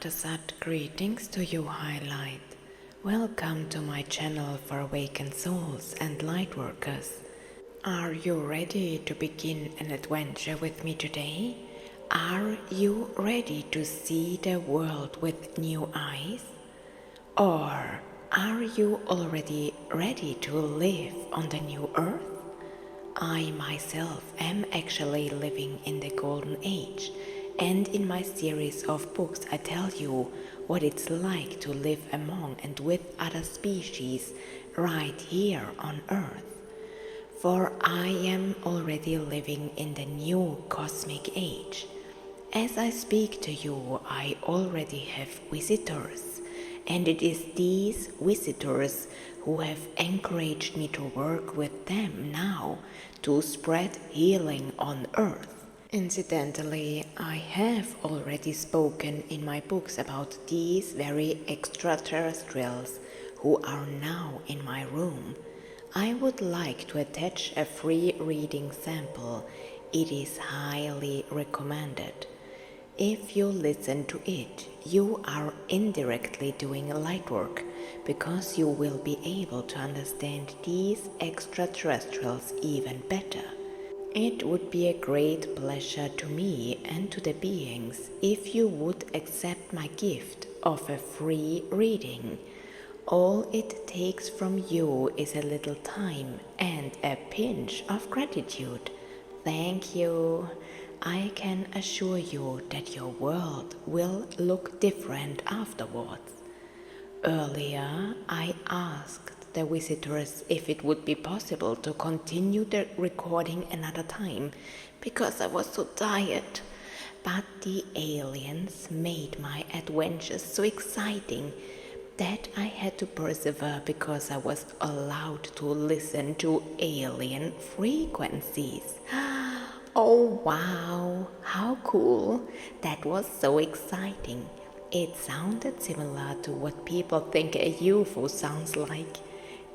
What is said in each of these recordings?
Ta Satt, greetings to you, Highlight. Welcome to my channel for awakened souls and lightworkers. Are you ready to begin an adventure with me today? Are you ready to see the world with new eyes? Or are you already ready to live on the new earth? I myself am actually living in the golden age, and in my series of books I tell you what it's like to live among and with other species right here on earth. For I am already living in the new cosmic age. As I speak to you, I already have visitors, and it is these visitors who have encouraged me to work with them now to spread healing on earth. Incidentally, I have already spoken in my books about these very extraterrestrials who are now in my room. I would like to attach a free reading sample. It is highly recommended. If you listen to it, you are indirectly doing light work, because you will be able to understand these extraterrestrials even better. It would be a great pleasure to me and to the beings if you would accept my gift of a free reading. All it takes from you is a little time and a pinch of gratitude. Thank you. I can assure you that your world will look different afterwards. Earlier, I asked the visitors if it would be possible to continue the recording another time, because I was so tired. But the aliens made my adventures so exciting that I had to persevere, because I was allowed to listen to alien frequencies. Oh wow, how cool! That was so exciting. It sounded similar to what people think a UFO sounds like.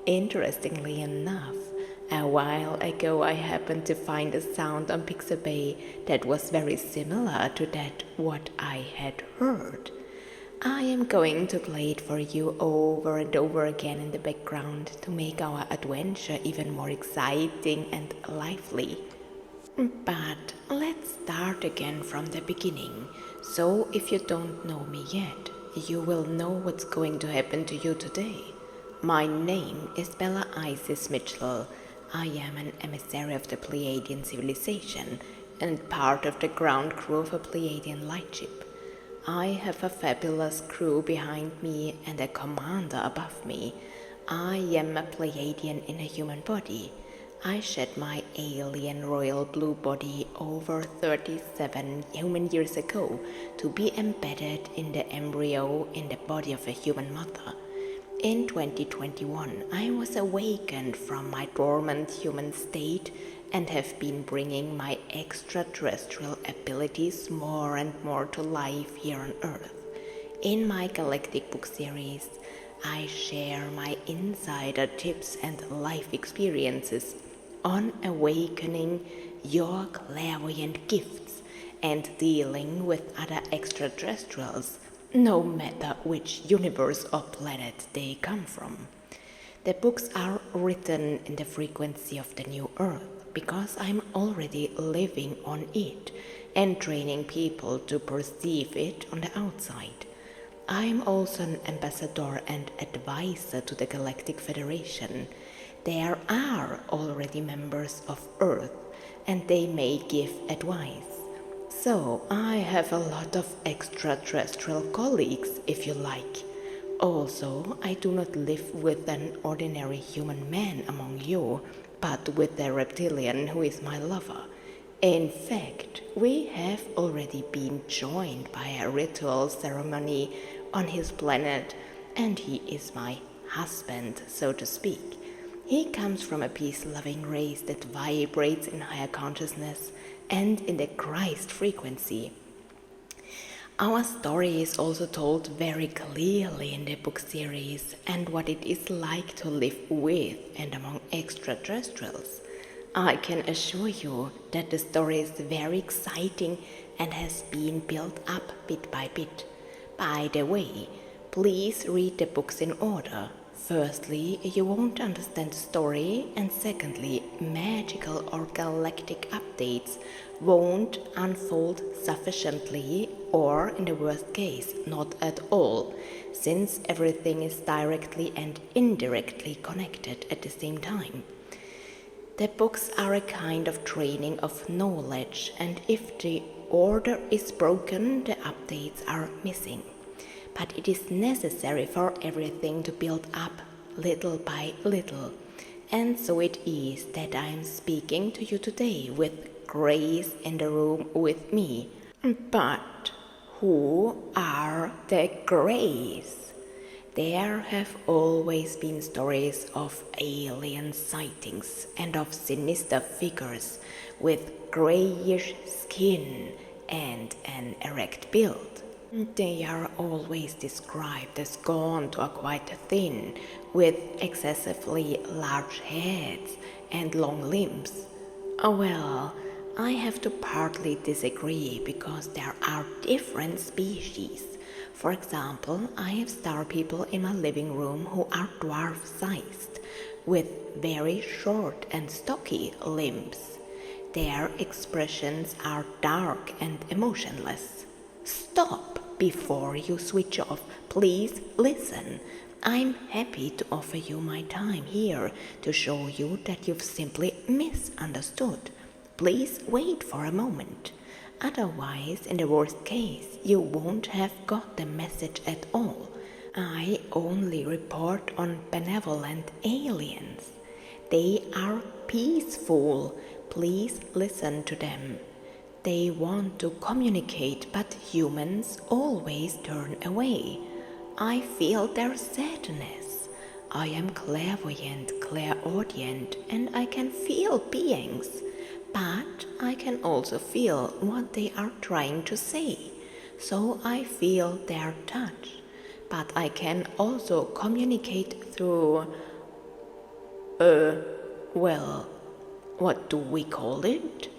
Interestingly enough, a while ago I happened to find a sound on Pixabay that was very similar to that what I had heard. I am going to play it for you over and over again in the background to make our adventure even more exciting and lively. But let's start again from the beginning, so if you don't know me yet, you will know what's going to happen to you today. My name is Bella Isis Mitchell. I am an emissary of the Pleiadian civilization and part of the ground crew of a Pleiadian lightship. I have a fabulous crew behind me and a commander above me. I am a Pleiadian in a human body. I shed my alien royal blue body over 37 human years ago to be embedded in the embryo in the body of a human mother. In 2021, I was awakened from my dormant human state and have been bringing my extraterrestrial abilities more and more to life here on Earth. In my galactic book series, I share my insider tips and life experiences on awakening your clairvoyant gifts and dealing with other extraterrestrials, no matter which universe or planet they come from. The books are written in the frequency of the new earth, because I'm already living on it and training people to perceive it on the outside. I'm also an ambassador and advisor to the Galactic Federation. There are already members of Earth, and they may give advice. So I have a lot of extraterrestrial colleagues, if you like. Also, I do not live with an ordinary human man among you, but with the reptilian who is my lover. In fact, we have already been joined by a ritual ceremony on his planet, and he is my husband, so to speak. He comes from a peace-loving race that vibrates in higher consciousness and in the Christ frequency. Our story is also told very clearly in the book series, and what it is like to live with and among extraterrestrials. I can assure you that the story is very exciting and has been built up bit by bit. By the way, please read the books in order. Firstly, you won't understand the story, and secondly, magical or galactic updates won't unfold sufficiently, or in the worst case, not at all, since everything is directly and indirectly connected at the same time. The books are a kind of training of knowledge, and if the order is broken, the updates are missing. But it is necessary for everything to build up little by little. And so it is that I am speaking to you today with Grace in the room with me. But who are the Greys? There have always been stories of alien sightings and of sinister figures with grayish skin and an erect build. They are always described as gaunt or quite thin, with excessively large heads and long limbs. Well, I have to partly disagree because there are different species. For example, I have star people in my living room who are dwarf-sized, with very short and stocky limbs. Their expressions are dark and emotionless. Stop before you switch off. Please listen. I'm happy to offer you my time here to show you that you've simply misunderstood. Please wait for a moment. Otherwise, in the worst case, you won't have got the message at all. I only report on benevolent aliens. They are peaceful. Please listen to them. They want to communicate, but humans always turn away. I feel their sadness. I am clairvoyant, clairaudient, and I can feel beings. But I can also feel what they are trying to say. So I feel their touch. But I can also communicate through, what do we call it?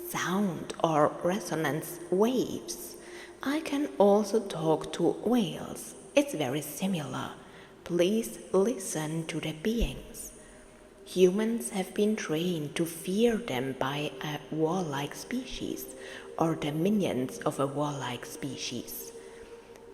Sound or resonance waves. I can also talk to whales. It's very similar. Please listen to the beings. Humans have been trained to fear them by a warlike species or the minions of a warlike species.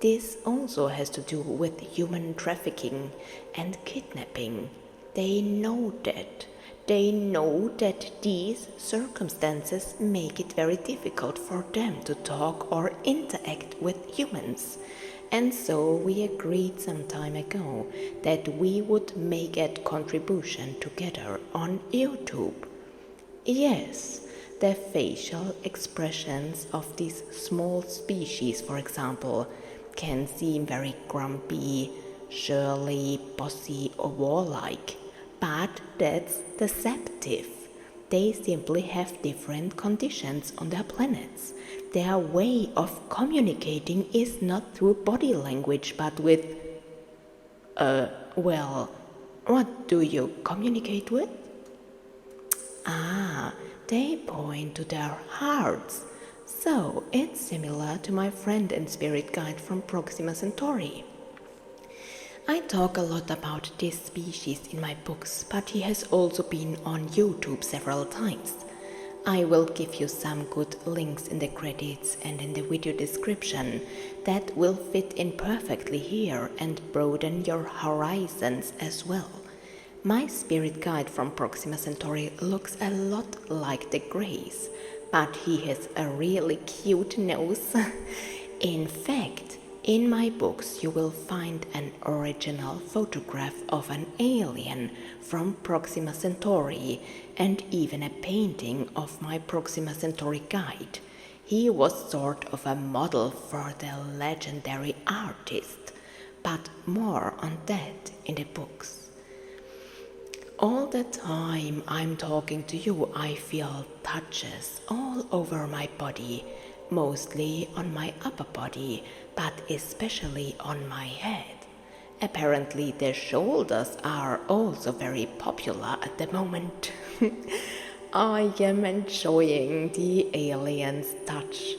This also has to do with human trafficking and kidnapping. They know that. They know that these circumstances make it very difficult for them to talk or interact with humans. And so we agreed some time ago that we would make a contribution together on YouTube. Yes, the facial expressions of these small species, for example, can seem very grumpy, surly, bossy or warlike. But that's deceptive. They simply have different conditions on their planets. Their way of communicating is not through body language, but with... what do you communicate with? They point to their hearts. So it's similar to my friend and spirit guide from Proxima Centauri. I talk a lot about this species in my books, but he has also been on YouTube several times. I will give you some good links in the credits and in the video description that will fit in perfectly here and broaden your horizons as well. My spirit guide from Proxima Centauri looks a lot like the Greys, but he has a really cute nose. In fact, in my books you will find an original photograph of an alien from Proxima Centauri and even a painting of my Proxima Centauri guide. He was sort of a model for the legendary artist, but more on that in the books. All the time I'm talking to you, I feel touches all over my body, mostly on my upper body, but especially on my head. Apparently the shoulders are also very popular at the moment. I am enjoying the alien's touch.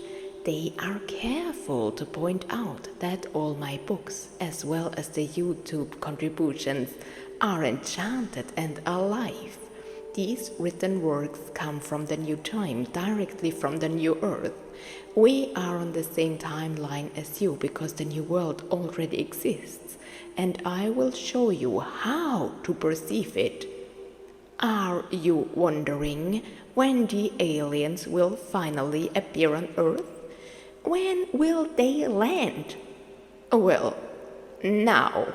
They are careful to point out that all my books, as well as the YouTube contributions, are enchanted and alive. These written works come from the new time, directly from the new earth. We are on the same timeline as you because the new world already exists, and I will show you how to perceive it. Are you wondering when the aliens will finally appear on Earth? When will they land? Well, now.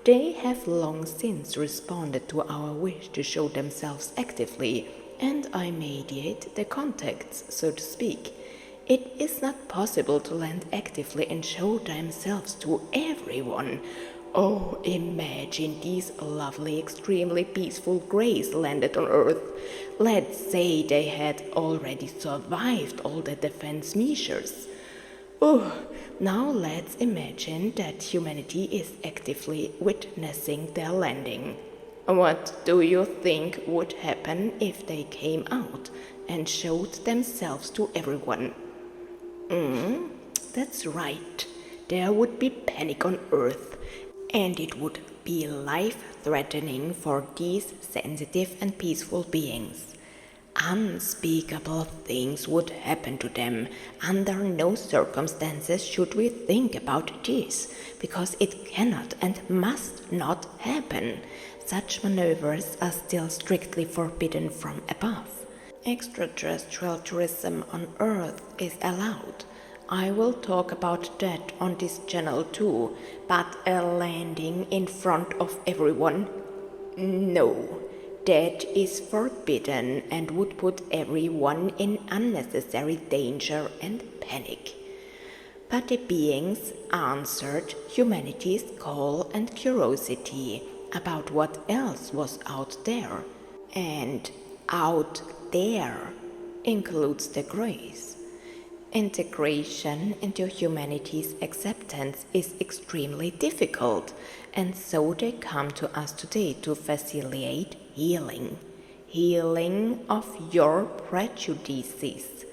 They have long since responded to our wish to show themselves actively, and I mediate the contacts, so to speak. It is not possible to land actively and show themselves to everyone. Oh, imagine these lovely, extremely peaceful greys landed on Earth. Let's say they had already survived all the defense measures. Oh, now let's imagine that humanity is actively witnessing their landing. What do you think would happen if they came out and showed themselves to everyone? That's right. There would be panic on Earth, and it would be life-threatening for these sensitive and peaceful beings. Unspeakable things would happen to them. Under no circumstances should we think about this, because it cannot and must not happen. Such maneuvers are still strictly forbidden from above. Extraterrestrial tourism on Earth is allowed. I will talk about that on this channel too, but a landing in front of everyone? No, that is forbidden and would put everyone in unnecessary danger and panic. But the beings answered humanity's call and curiosity about what else was out there. And out there includes the grace. Integration into humanity's acceptance is extremely difficult, and so they come to us today to facilitate healing. Healing of your prejudices.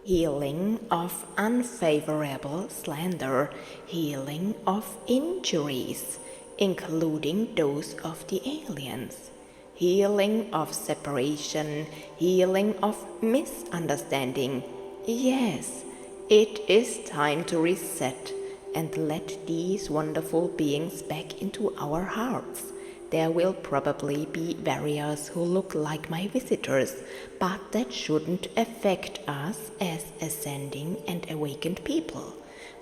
Healing of unfavorable slander. Healing of injuries, including those of the aliens. Healing of separation. Healing of misunderstanding. Yes, it is time to reset and let these wonderful beings back into our hearts. There will probably be various who look like my visitors, but that shouldn't affect us as ascending and awakened people.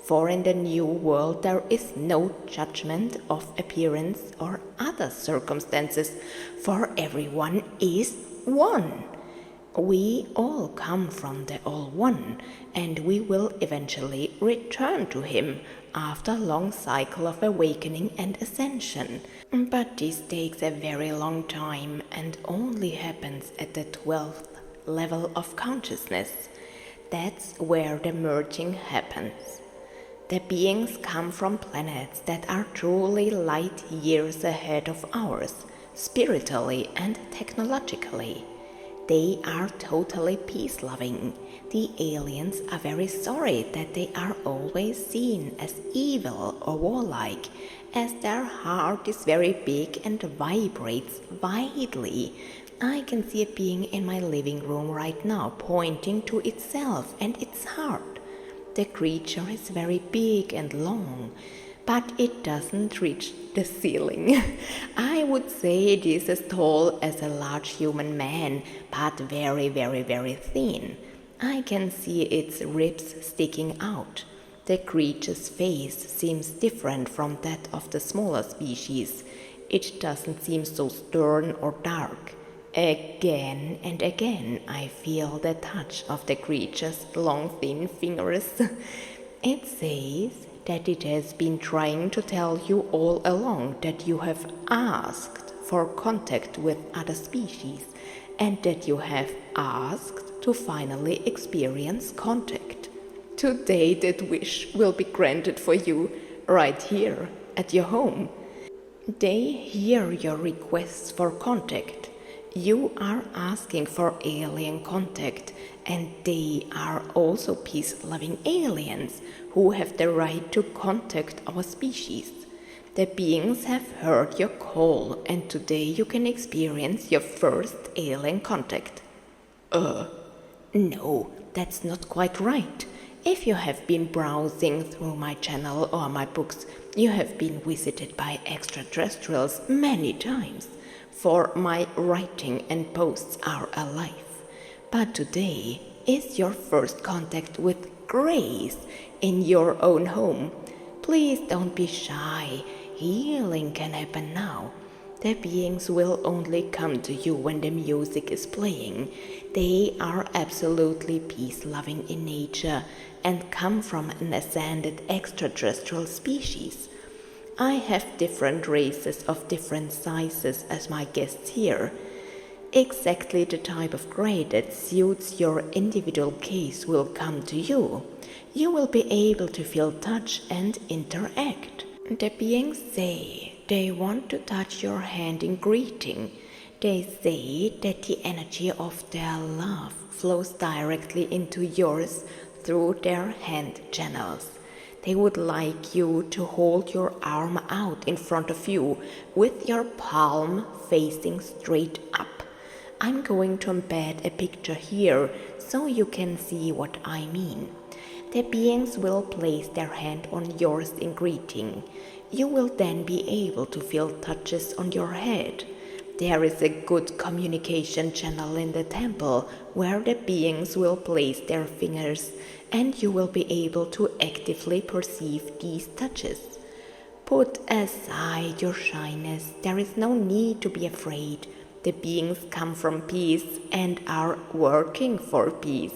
For in the new world there is no judgment of appearance or other circumstances, for everyone is one. We all come from the All One, and we will eventually return to Him after a long cycle of awakening and ascension. But this takes a very long time and only happens at the 12th level of consciousness. That's where the merging happens. The beings come from planets that are truly light years ahead of ours, spiritually and technologically. They are totally peace-loving. The aliens are very sorry that they are always seen as evil or warlike, as their heart is very big and vibrates widely. I can see a being in my living room right now pointing to itself and its heart. The creature is very big and long, but it doesn't reach the ceiling. I would say it is as tall as a large human man, but very, very, very thin. I can see its ribs sticking out. The creature's face seems different from that of the smaller species. It doesn't seem so stern or dark. Again and again I feel the touch of the creature's long thin fingers. It says that it has been trying to tell you all along that you have asked for contact with other species, and that you have asked to finally experience contact. Today that wish will be granted for you, right here at your home. They hear your requests for contact, You are asking for alien contact, and they are also peace-loving aliens who have the right to contact our species. The beings have heard your call, and today you can experience your first alien contact. No, that's not quite right. If you have been browsing through my channel or my books, you have been visited by extraterrestrials many times, for my writing and posts are alive. But today is your first contact with grace in your own home. Please don't be shy. Healing can happen now. The beings will only come to you when the music is playing. They are absolutely peace-loving in nature and come from an ascended extraterrestrial species. I have different races of different sizes as my guests here. Exactly the type of grade that suits your individual case will come to you. You will be able to feel touch and interact. The beings say they want to touch your hand in greeting. They say that the energy of their love flows directly into yours through their hand channels. They would like you to hold your arm out in front of you with your palm facing straight up. I'm going to embed a picture here so you can see what I mean. The beings will place their hand on yours in greeting. You will then be able to feel touches on your head. There is a good communication channel in the temple where the beings will place their fingers, and you will be able to actively perceive these touches. Put aside your shyness. There is no need to be afraid. The beings come from peace and are working for peace,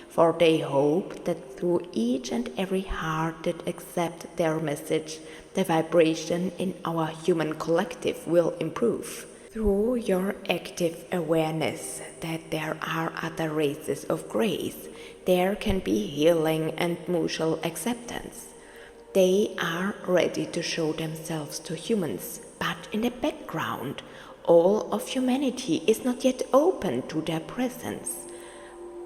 for they hope that through each and every heart that accepts their message, the vibration in our human collective will improve. Through your active awareness that there are other races of grace, there can be healing and mutual acceptance. They are ready to show themselves to humans, but in the background, all of humanity is not yet open to their presence.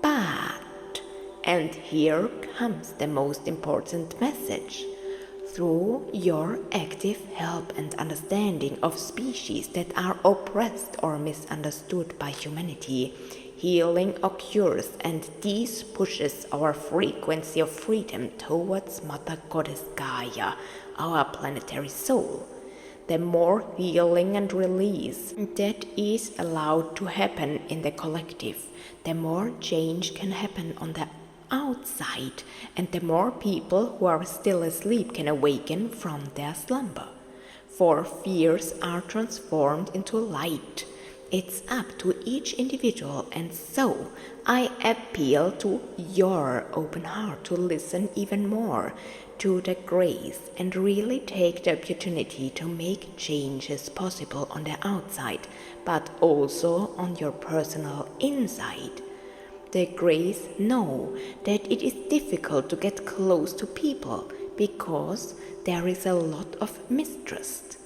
But, and here comes the most important message, through your active help and understanding of species that are oppressed or misunderstood by humanity, healing occurs, and this pushes our frequency of freedom towards Mother Goddess Gaia, our planetary soul. The more healing and release that is allowed to happen in the collective, the more change can happen on the outside, and the more people who are still asleep can awaken from their slumber. For fears are transformed into light. It's up to each individual, and so I appeal to your open heart to listen even more to the grace and really take the opportunity to make changes possible on the outside, but also on your personal inside. The grace know that it is difficult to get close to people because there is a lot of mistrust.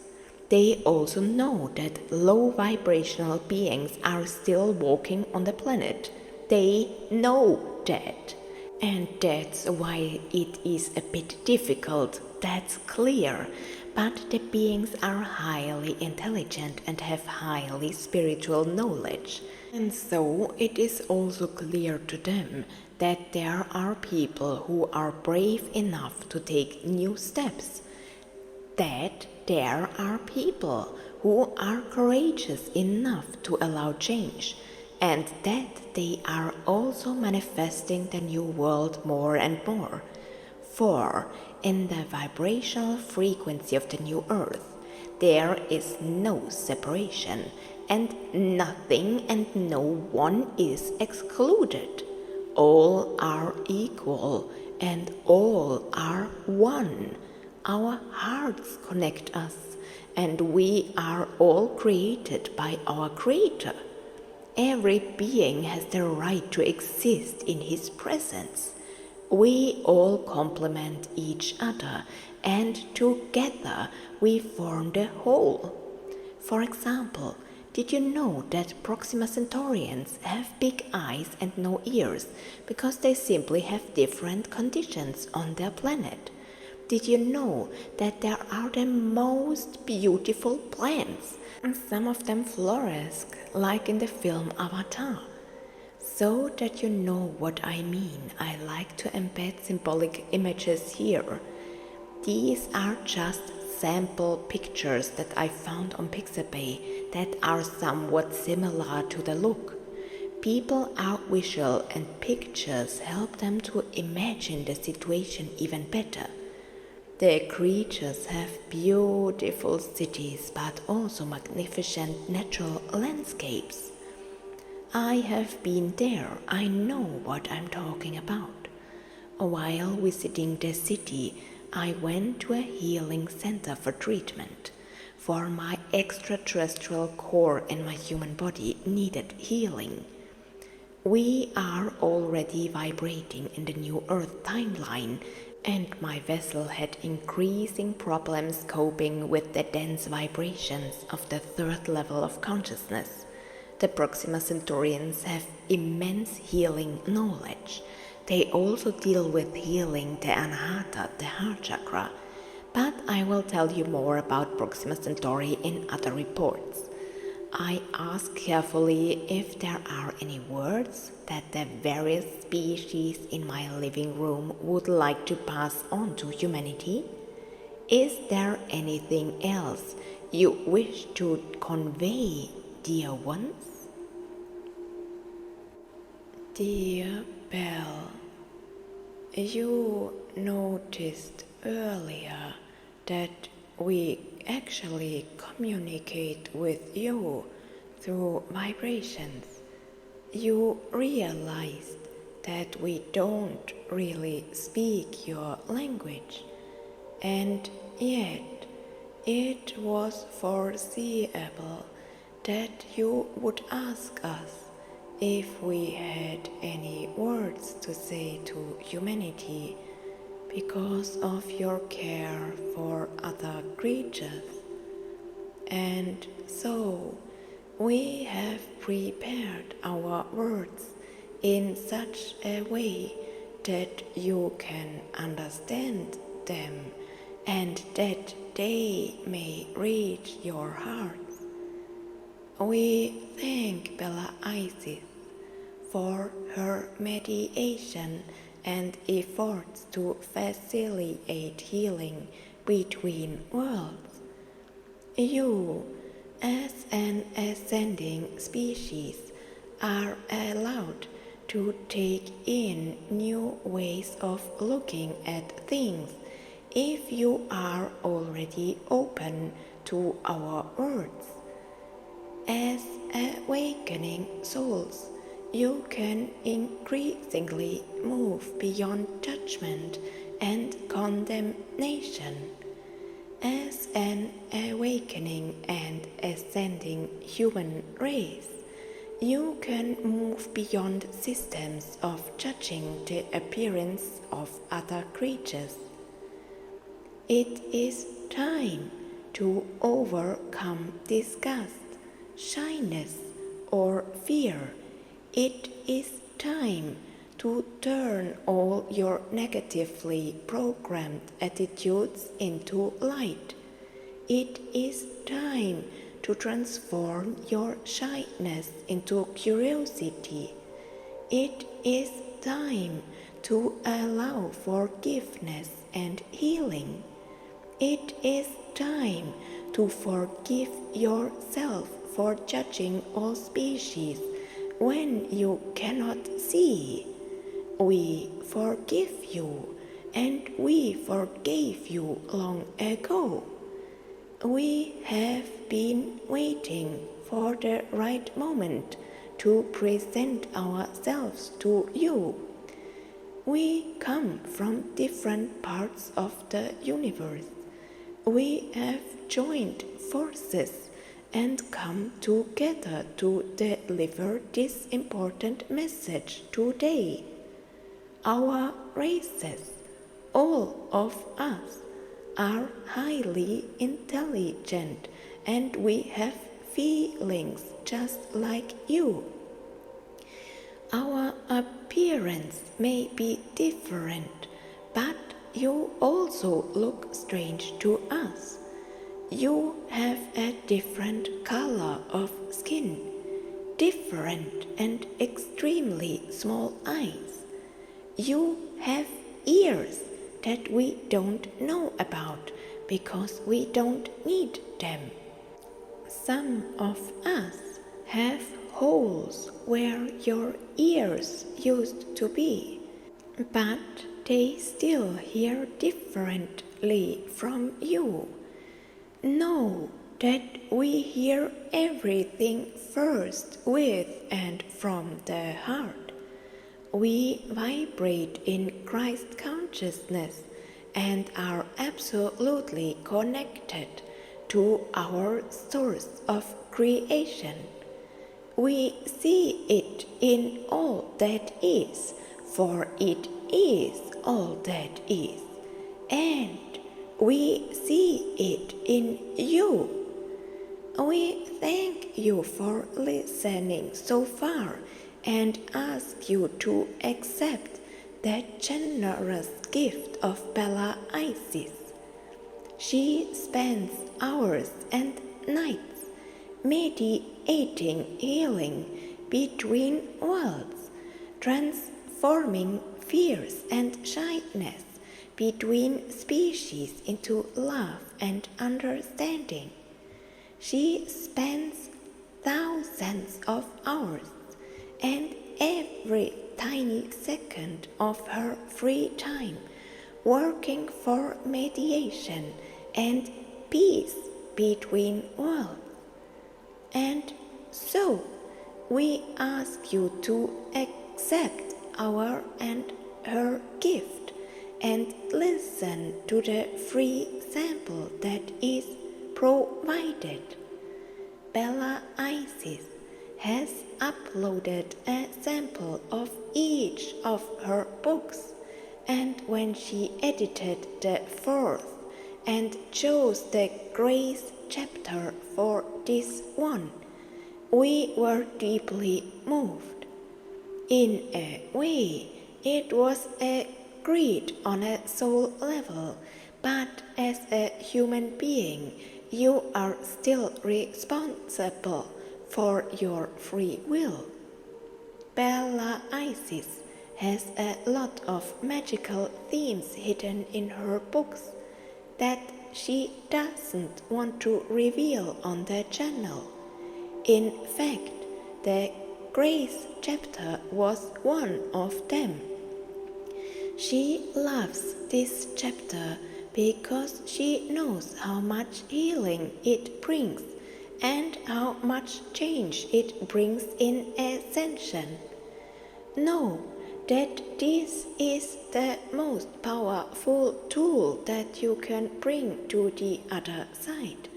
They also know that low vibrational beings are still walking on the planet. They know that. And that's why it is a bit difficult, that's clear. But the beings are highly intelligent and have highly spiritual knowledge. And so it is also clear to them that there are people who are brave enough to take new steps. That there are people who are courageous enough to allow change. And that they are also manifesting the new world more and more. For in the vibrational frequency of the new earth, there is no separation, and nothing and no one is excluded. All are equal, and all are one. Our hearts connect us, and we are all created by our Creator. Every being has the right to exist in His presence. We all complement each other, and together we form the whole. For example, Did you know that Proxima Centaurians have big eyes and no ears because they simply have different conditions on their planet? Did you know that there are the most beautiful plants, and some of them flourish like in the film Avatar? So that you know what I mean, I like to embed symbolic images here. These are just sample pictures that I found on Pixabay that are somewhat similar to the look. People are visual and pictures help them to imagine the situation even better. The creatures have beautiful cities but also magnificent natural landscapes. I have been there, I know what I'm talking about. While visiting the city, I went to a healing center for treatment, for my extraterrestrial core and my human body needed healing. We are already vibrating in the new Earth timeline, and my vessel had increasing problems coping with the dense vibrations of the third level of consciousness. The Proxima Centaurians have immense healing knowledge. They also deal with healing the Anahata, the heart chakra, but I will tell you more about Proxima Centauri in other reports. I ask carefully if there are any words that the various species in my living room would like to pass on to humanity. Is there anything else you wish to convey, dear ones? Dear Belle, you noticed earlier that we actually communicate with you through vibrations. You realized that we don't really speak your language, and yet it was foreseeable that you would ask us if we had any words to say to humanity because of your care for other creatures. And so we have prepared our words in such a way that you can understand them and that they may reach your hearts. We thank Bella Isis for her mediation and efforts to facilitate healing between worlds. You, as an ascending species, are allowed to take in new ways of looking at things if you are already open to our words. As awakening souls, you can increasingly move beyond judgment and condemnation. As an awakening and ascending human race, you can move beyond systems of judging the appearance of other creatures. It is time to overcome disgust, shyness, or fear. It is time to turn all your negatively programmed attitudes into light. It is time to transform your shyness into curiosity. It is time to allow forgiveness and healing. It is time to forgive yourself for judging all species when you cannot see. We forgive you, and we forgave you long ago. We have been waiting for the right moment to present ourselves to you. We come from different parts of the universe. We have joined forces and come together to deliver this important message today. Our races, all of us, are highly intelligent, and we have feelings just like you. Our appearance may be different, but you also look strange to us. You have a different color of skin, different and extremely small eyes. You have ears that we don't know about because we don't need them. Some of us have holes where your ears used to be, but they still hear differently from you. Know that we hear everything first with and from the heart. We vibrate in Christ consciousness and are absolutely connected to our source of creation. We see it in all that is, for it is all that is, and we see it in you. We thank you for listening so far and ask you to accept that generous gift of Pleiades. She spends hours and nights mediating healing between worlds, transforming fears and shyness between species into love and understanding. She spends thousands of hours and every tiny second of her free time working for mediation and peace between worlds. And so we ask you to accept our and her gift and listen to the free sample that is provided. Pleiades has uploaded a sample of each of her books, and when she edited the fourth and chose the grace chapter for this one, we were deeply moved. In a way, it was agreed on a soul level, but as a human being, you are still responsible for your free will. Pleiades has a lot of magical themes hidden in her books that she doesn't want to reveal on the channel. In fact, the Grace chapter was one of them. She loves this chapter because she knows how much healing it brings and how much change it brings in ascension. Know that this is the most powerful tool that you can bring to the other side.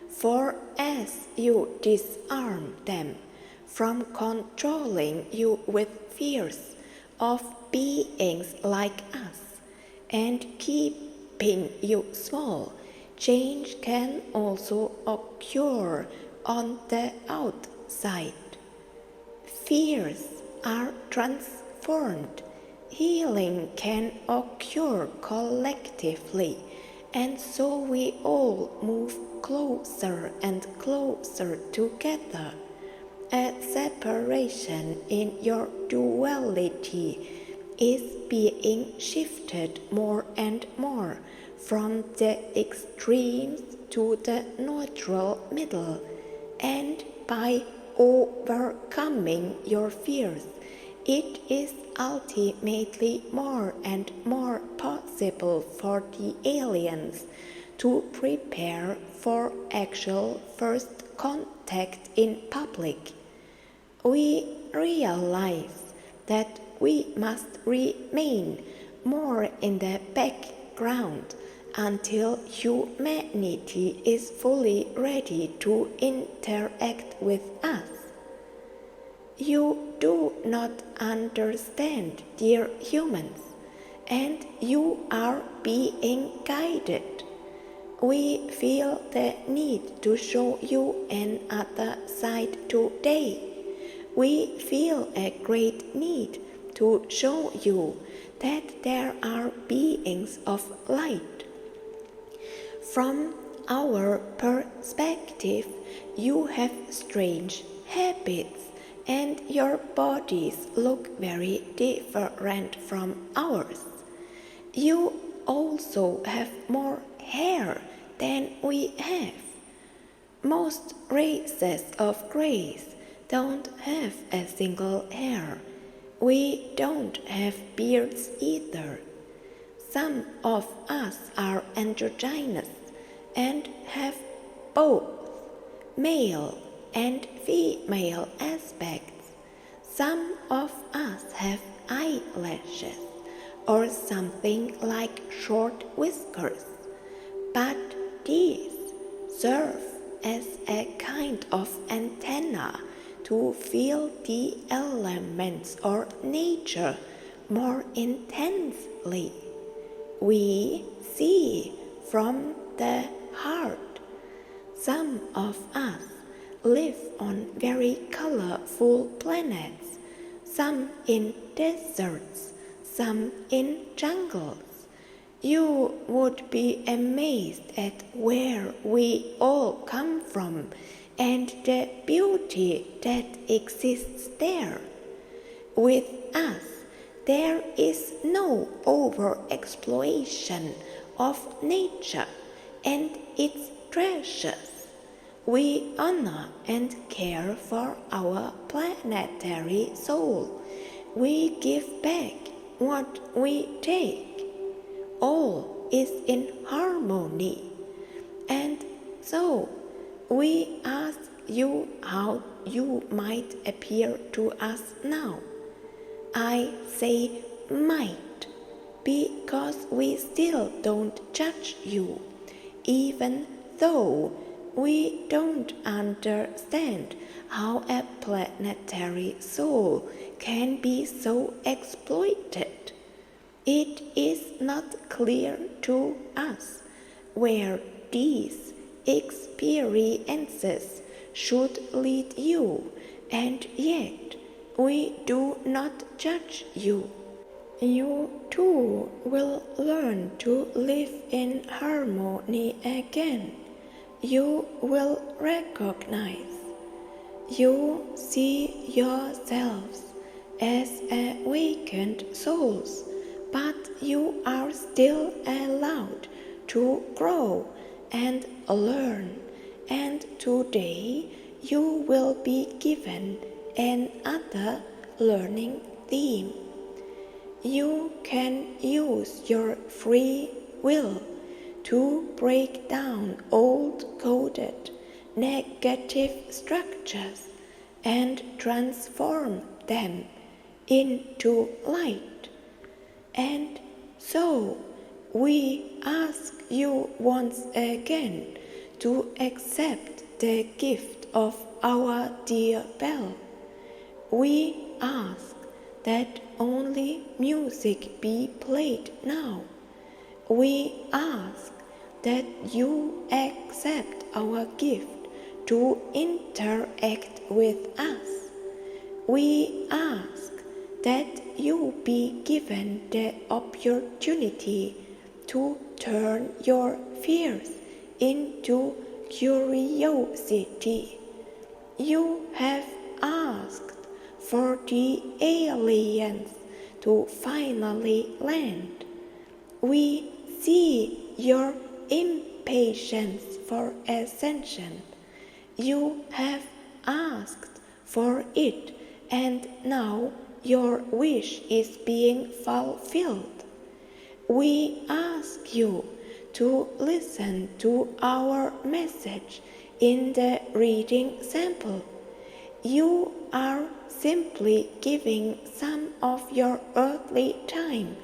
For as you disarm them from controlling you with fears of beings like us and keeping you small, change can also occur on the outside. Fears are transformed. Healing can occur collectively, and so we all move closer and closer together. A separation in your duality is being shifted more and more from the extremes to the neutral middle, and by overcoming your fears, it is ultimately more and more possible for the aliens to prepare for actual first contact in public. We realize that we must remain more in the background until humanity is fully ready to interact with us. You do not understand, dear humans, and you are being guided. We feel the need to show you another side today. We feel a great need to show you that there are beings of light. From our perspective, you have strange habits and your bodies look very different from ours. You also have more hair than we have. Most races of grays don't have a single hair. We don't have beards either. Some of us are androgynous and have both male and female aspects. Some of us have eyelashes or something like short whiskers, but these serve as a kind of antenna to feel the elements or nature more intensely. We see from the heart. Some of us live on very colorful planets, some in deserts, some in jungles. You would be amazed at where we all come from and the beauty that exists there. With us, there is no overexploitation of nature and its treasures. We honor and care for our planetary soul. We give back what we take. All is in harmony. And so, we ask you how you might appear to us now. I say might, because we still don't judge you, even though we don't understand how a planetary soul can be so exploited. It is not clear to us where these experiences should lead you, and yet we do not judge you. You too will learn to live in harmony again. You will recognize. You see yourselves as awakened souls, but you are still allowed to grow and learn, and today you will be given another learning theme. You can use your free will to break down old coded negative structures and transform them into light. And so we ask you once again to accept the gift of our dear bell. We ask that only music be played now. We ask that you accept our gift to interact with us. We ask that you be given the opportunity to turn your fears into curiosity. You have asked for the aliens to finally land. We see your impatience for ascension. You have asked for it, and now your wish is being fulfilled. We ask you to listen to our message in the reading sample. You are simply giving some of your earthly time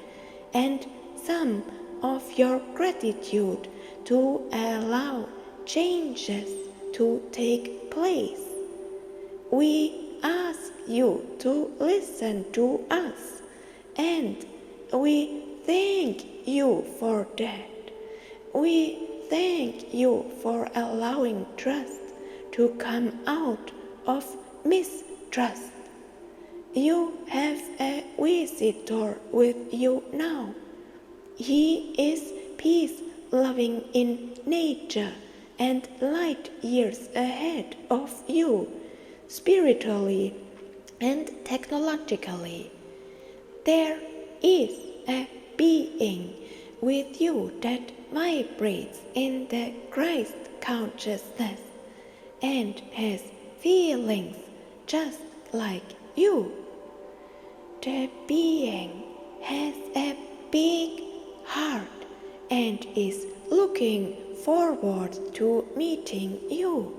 and some of your gratitude to allow changes to take place. We ask you to listen to us, and we thank you for that. We thank you for allowing trust to come out of mistrust. You have a visitor with you now. He is peace-loving in nature and light years ahead of you, spiritually and technologically. There is a being with you that vibrates in the Christ consciousness and has feelings just like you. The being has a big heart and is looking forward to meeting you.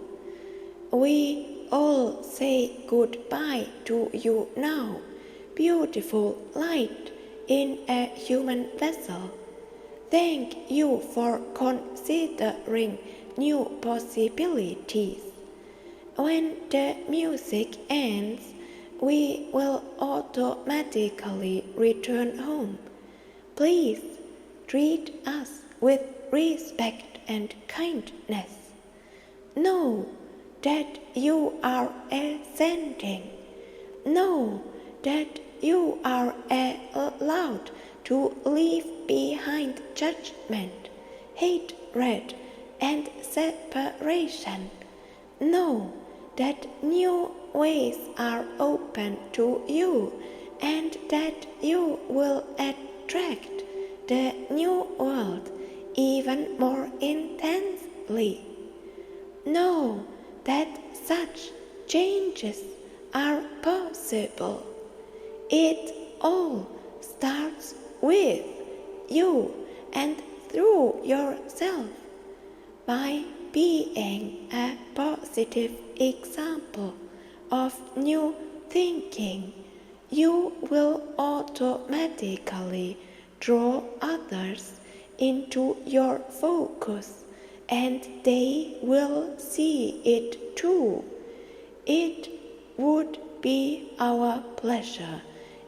We all say goodbye to you now, beautiful light in a human vessel. Thank you for considering new possibilities. When the music ends, we will automatically return home. Please treat us with respect and kindness. Know that you are ascending. Know that you are allowed to leave behind judgment, hatred, and separation. Know that new ways are open to you and that you will attract the new world even more intensely. Know that such changes are possible. It all starts with you and through yourself. By being a positive example of new thinking, you will automatically draw others into your focus, and they will see it too. It would be our pleasure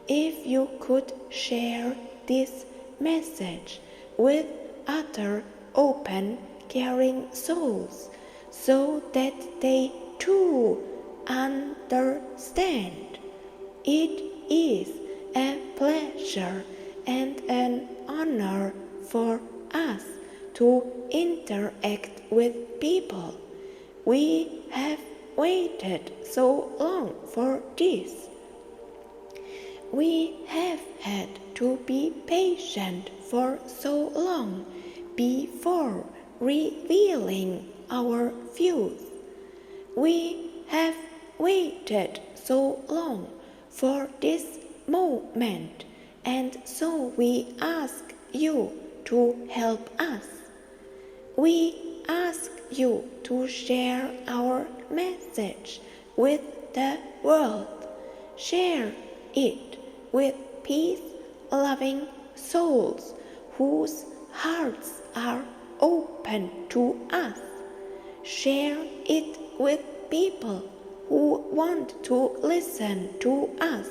if you could share this message with other open, caring souls, so that they too understand. It is a pleasure and an honor for us to interact with people. We have waited so long for this. We have had to be patient for so long before revealing our views. We have waited so long for this moment, and so we ask you to help us. We ask you to share our message with the world. Share it with peace-loving souls whose hearts are open to us. Share it with people who want to listen to us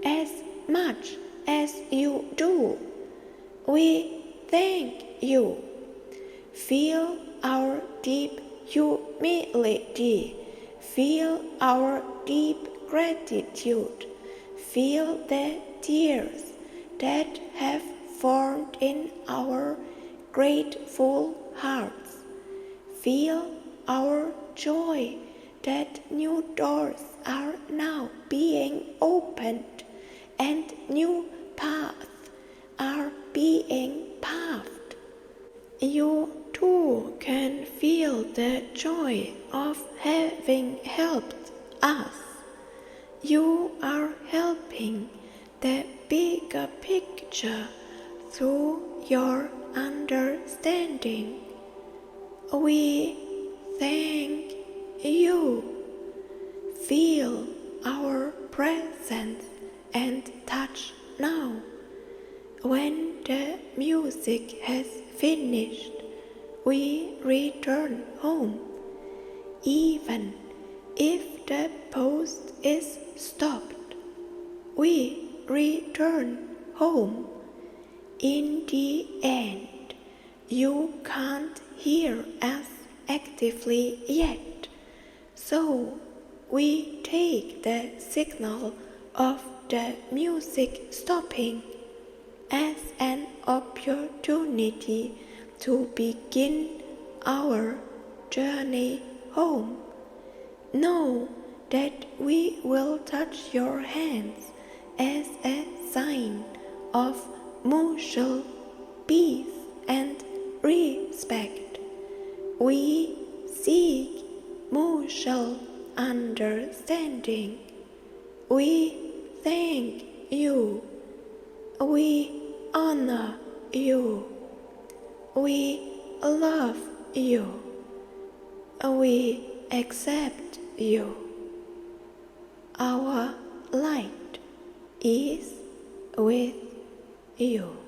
as much as you do. We thank you. Feel our deep humility. Feel our deep gratitude. Feel the tears that have formed in our grateful hearts. Feel our joy that new doors are now being opened and new paths are being paved. You too can feel the joy of having helped us. You are helping the bigger picture through your understanding. We thank you. Feel our presence and touch now. When the music has finished, we return home. Even if the post is stopped, we return home. In the end, you can't hear us actively yet. So we take the signal of the music stopping as an opportunity to begin our journey home. Know that we will touch your hands as a sign of mutual peace and respect. We seek mutual understanding. We thank you. We honor you. We love you. We accept you. Our light is with you.